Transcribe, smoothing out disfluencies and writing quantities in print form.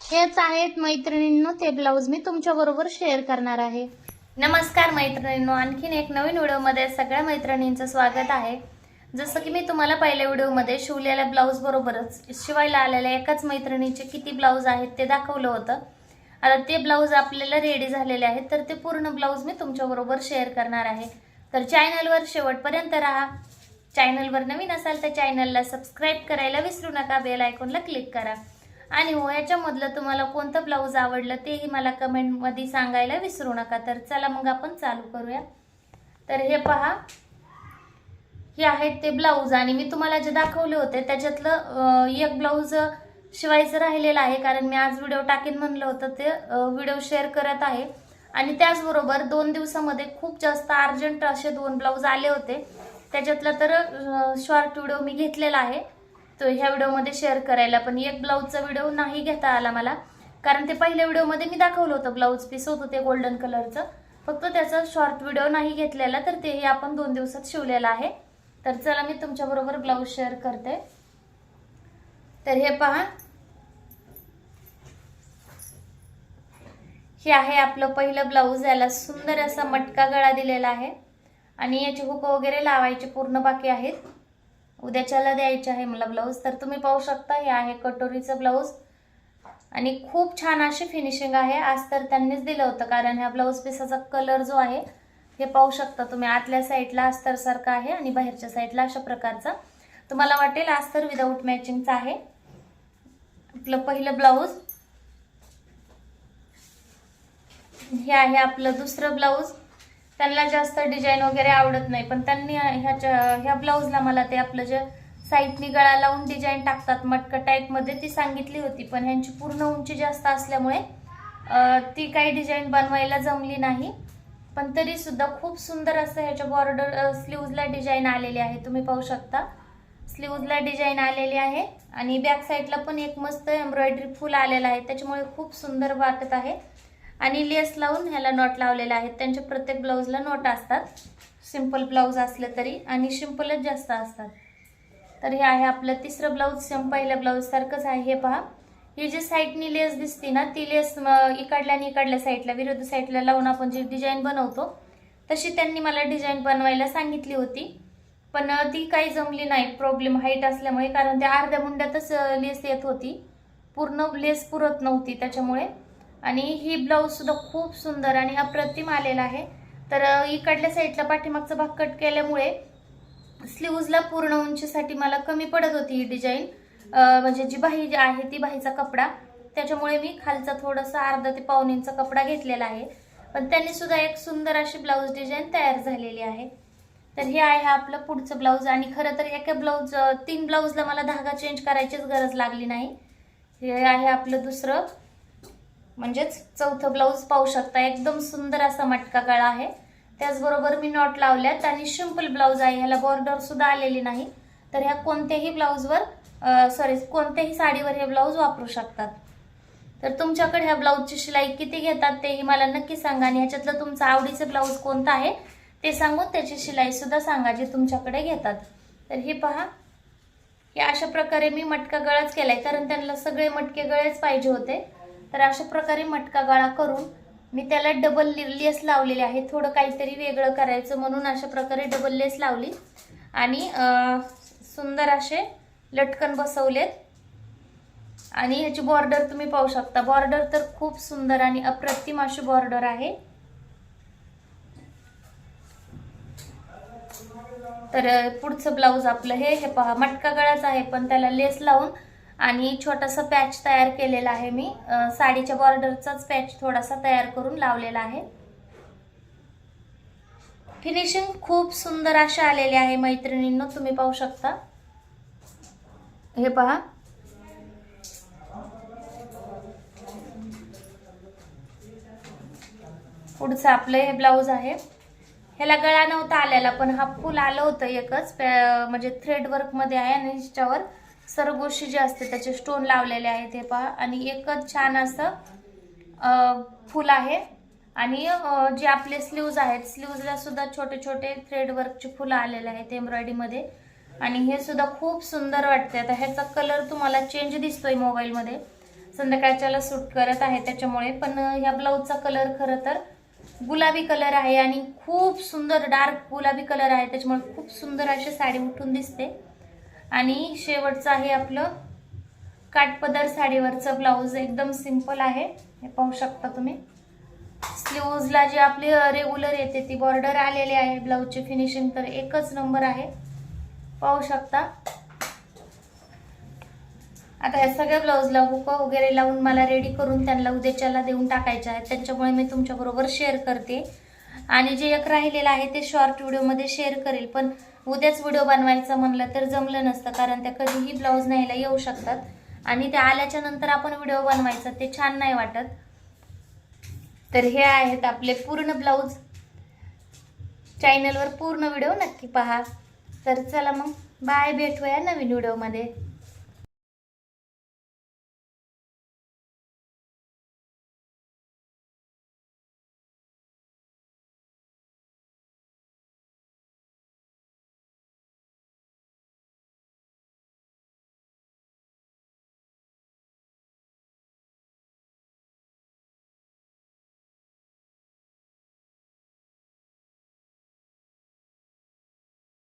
हेच आहेत मैत्रिणींनो ते ब्लाऊज मी तुमच्या बरोबर शेअर करणार आहे। नमस्कार मैत्रिणींनो, आणखीन एक नवीन व्हिडिओमध्ये सगळ्या मैत्रिणींचं स्वागत आहे। जसं की मी तुम्हाला पहिल्या व्हिडिओमध्ये शिवलेल्या ब्लाऊज बरोबरच शिवायला आलेल्या एकाच मैत्रिणीचे किती ब्लाऊज आहेत ते दाखवलं होतं। आता ते ब्लाऊज आपल्याला रेडी झालेले आहेत, तर ते पूर्ण ब्लाऊज मी तुमच्या बरोबर शेअर करणार आहे। तर चॅनलवर शेवटपर्यंत राहा। चॅनलवर नवीन असाल तर चॅनलला सबस्क्राइब करायला विसरू नका, बेल आयकॉनला क्लिक करा। आणि हो, याच्यामधलं तुम्हाला कोणतं ब्लाऊज आवडलं तेही मला कमेंटमध्ये सांगायला विसरू नका। तर चला मग आपण चालू करूया। तर हे पहा, हे आहेत ते ब्लाऊज आणि मी तुम्हाला जे दाखवले होते त्याच्यातलं एक ब्लाऊज शिवायचं राहिलेलं आहे, कारण मी आज व्हिडिओ टाकेन म्हणलं होतं ते व्हिडिओ शेअर करत आहे। आणि त्याचबरोबर 2 दिवसामध्ये खूप जास्त अर्जंट असे 2 ब्लाऊज आले होते, त्याच्यातला तर शॉर्ट व्हिडिओ मी घेतलेला आहे तो ह्या व्हिडिओमध्ये शेअर करायला, पण एक ब्लाऊजचा व्हिडिओ नाही घेता आला मला, कारण ते पहिल्या व्हिडिओमध्ये मी दाखवलं होतं ब्लाऊज पीस होतं ते गोल्डन कलरचं, फक्त त्याचा शॉर्ट व्हिडिओ नाही घेतलेला, तर तेही आपण 2 दिवसात शिवलेलं आहे। तर चला मी तुमच्या बरोबर ब्लाऊज शेअर करते। तर हे पहा, हे आहे आपलं पहिलं ब्लाऊज। याला सुंदर असा मटका गळा दिलेला आहे आणि याचे हुक वगैरे लावायचे पूर्ण बाकी आहेत, उद्याच्याला द्यायचे आहे मला ब्लाऊज। तर तुम्ही पाहू शकता, हे आहे कटोरीचं ब्लाऊज आणि खूप छान अशी फिनिशिंग आहे। आज तर त्यांनीच दिलं होतं, कारण ह्या ब्लाऊज पीसाचा कलर जो आहे हे पाहू शकता तुम्ही, आतल्या साईडला अस्तर सारखा आहे आणि बाहेरच्या साईडला अशा प्रकारचा तुम्हाला वाटेल अस्तर विदाऊट मॅचिंगचा आहे आपलं पहिलं ब्लाऊज। हे आहे आपलं दुसरं ब्लाऊज। त्यांना जास्त डिझाईन वगैरे आवडत नाही, पण त्यांनी ह्या ब्लाऊजला मला ते आपलं जे साईडनी गळा लावून डिझाईन टाकतात मटका टाईप मध्ये ती सांगितली होती, पण ह्यांची पूर्ण उंची जास्त असल्यामुळे ती काही डिझाईन बनवायला जमली नाही। पण तरी सुद्धा खूप सुंदर असं ह्याच्या बॉर्डर स्लीव्हजला डिझाईन आलेली आहे, तुम्ही पाहू शकता स्लीव्हजला डिझाईन आलेली आहे आणि बॅक साईडला पण एक मस्त एम्ब्रॉयडरी फुल आलेला आहे, त्याच्यामुळे खूप सुंदर वाटत आहे। आणि लेस लावून ह्याला नॉट लावलेले आहेत, त्यांच्या प्रत्येक ब्लाऊजला नॉट असतात, सिंपल ब्लाऊज असले तरी, आणि सिंपलच जास्त असतात। तर हे आहे आपलं तिसरं ब्लाऊज, सेम पहिल्या ब्लाऊज सारखंच आहे। हे पहा, ही जी साईडनी लेस दिसते ना, ती लेस इकडल्या आणि इकडल्या साईडला विरुद्ध साईडला लावून आपण जी डिझाईन बनवतो तशी त्यांनी मला डिझाईन बनवायला सांगितली होती, पण ती काही जमली नाही, प्रॉब्लेम हाईट असल्यामुळे, कारण त्या अर्ध्या मुंड्यातच लेस येत होती, पूर्ण लेस पुरत नव्हती त्याच्यामुळे। आणि ही ब्लाऊज सुद्धा खूप सुंदर आणि अप्रतिम आलेला आहे। तर इकडल्या साईडला पाठीमागचा भाग कट केल्यामुळे स्लीव्हजला पूर्ण उंचीसाठी मला कमी पडत होती ही डिझाईन, म्हणजे जी बाही आहे ती बाहीचा कपडा, त्याच्यामुळे मी खालचा थोडासा अर्धा ते पाऊण इंच कपडा घेतलेला आहे, पण त्यांनी सुद्धा एक सुंदर अशी ब्लाऊज डिझाईन तयार झालेली आहे। तर हे आहे आपलं पुढचं ब्लाऊज आणि खरं तर एका ब्लाऊज 3 ब्लाऊजला मला धागा चेंज करायचीच गरज लागली नाही। हे आहे आपलं दुसरं म्हणजेच चौथं ब्लाऊज, पाहू शकता एकदम सुंदर असा मटका गळा आहे, त्याचबरोबर मी नॉट लावल्यात आणि सिंपल ब्लाऊज आहे, ह्याला बॉर्डर सुद्धा आलेली नाही। तर ह्या कोणत्याही ब्लाऊजवर कोणत्याही साडीवर हे ब्लाऊज वापरू शकतात। तर तुमच्याकडे ह्या ब्लाऊजची शिलाई किती घेतात तेही मला नक्की सांगा, आणि ह्याच्यातलं तुमचं आवडीचं ब्लाऊज कोणतं आहे ते सांगून त्याची शिलाई सुद्धा सांगा जे तुमच्याकडे घेतात। तर हे पहा, हे अशा प्रकारे मी मटका गळाच केलाय, कारण त्यांना सगळे मटके गळेच पाहिजे होते। तर अशा प्रकारे मटका गळा करून मी त्याला डबल लेस लावलेली आहे, थोडं काहीतरी वेगळं करायचं म्हणून अशा प्रकारे डबल लेस लावली आणि सुंदर असे लटकन बसवलेत। आणि ह्याची बॉर्डर तुम्ही पाहू शकता, बॉर्डर तर खूप सुंदर आणि अप्रतिम अशी बॉर्डर आहे। तर पुढचं ब्लाऊज आपलं हे पहा, मटका गळाच आहे पण त्याला लेस लावून आणि छोटासा पॅच तयार केलेला आहे मी, साडीच्या बॉर्डरचाच पॅच थोडासा तयार करून लावलेला आहे। फिनिशिंग खूप सुंदर अशी आलेली आहे मैत्रिणींनो, तुम्ही पाहू शकता। हे पहा, पुढचं आपलं हे ब्लाऊज आहे, ह्याला गळा नव्हता आलेला पण हा फुल आलं होतं एकच, म्हणजे थ्रेड वर्क मध्ये आहे आणि ह्याच्यावर सरगोशी जे असते त्याचे स्टोन लावलेले आहेत। हे पहा, आणि एकच छान असं फुल आहे। आणि जे आपले स्लीव्ज आहेत, स्लीव्जला सुद्धा छोटे छोटे थ्रेड वर्कचे फुलं आलेले आहेत एम्ब्रॉयडरी मध्ये, आणि हे सुद्धा खूप सुंदर वाटते। आता ह्याचा कलर तुम्हाला चेंज दिसतोय मोबाईल मध्ये, संध्याकाळच्याला सूट करत आहे त्याच्यामुळे. पण ह्या ब्लाऊजचा कलर खरं तर गुलाबी कलर आहे आणि खूप सुंदर डार्क गुलाबी कलर आहे, त्याच्यामुळे खूप सुंदर अशी साडी उठून दिसते. आणि शेवटचं आहे आपलं काठपदर साडीवरचं ब्लाऊज. एकदम सिंपल आहे, हे पाहू शकता तुम्ही. स्लीव्जला जी आपली रेग्युलर येते ती बॉर्डर आलेली आहे. ब्लाऊजची फिनिशिंग तर एकच नंबर आहे, पाहू शकता. आता ह्या सगळ्या ब्लाऊजला हुक वगैरे लावून मला रेडी करून त्यांना उद्याच्याला देऊन टाकायच्या आहेत, त्यांच्यामुळे मी तुमच्याबरोबर शेअर करते. आणि जे एक राहिलेलं आहे ते शॉर्ट व्हिडिओमध्ये शेअर करेल. पण उद्याच व्हिडिओ बनवायचा म्हणलं तर जमलं नसतं, कारण त्या कधीही ब्लाऊज न्यायला येऊ शकतात आणि त्या आल्याच्या नंतर आपण व्हिडिओ बनवायचा ते छान नाही वाटत. तर हे आहेत आपले पूर्ण ब्लाऊज. चॅनलवर पूर्ण व्हिडिओ नक्की पहा. तर चला मग बाय, भेटूया नवीन व्हिडिओमध्ये.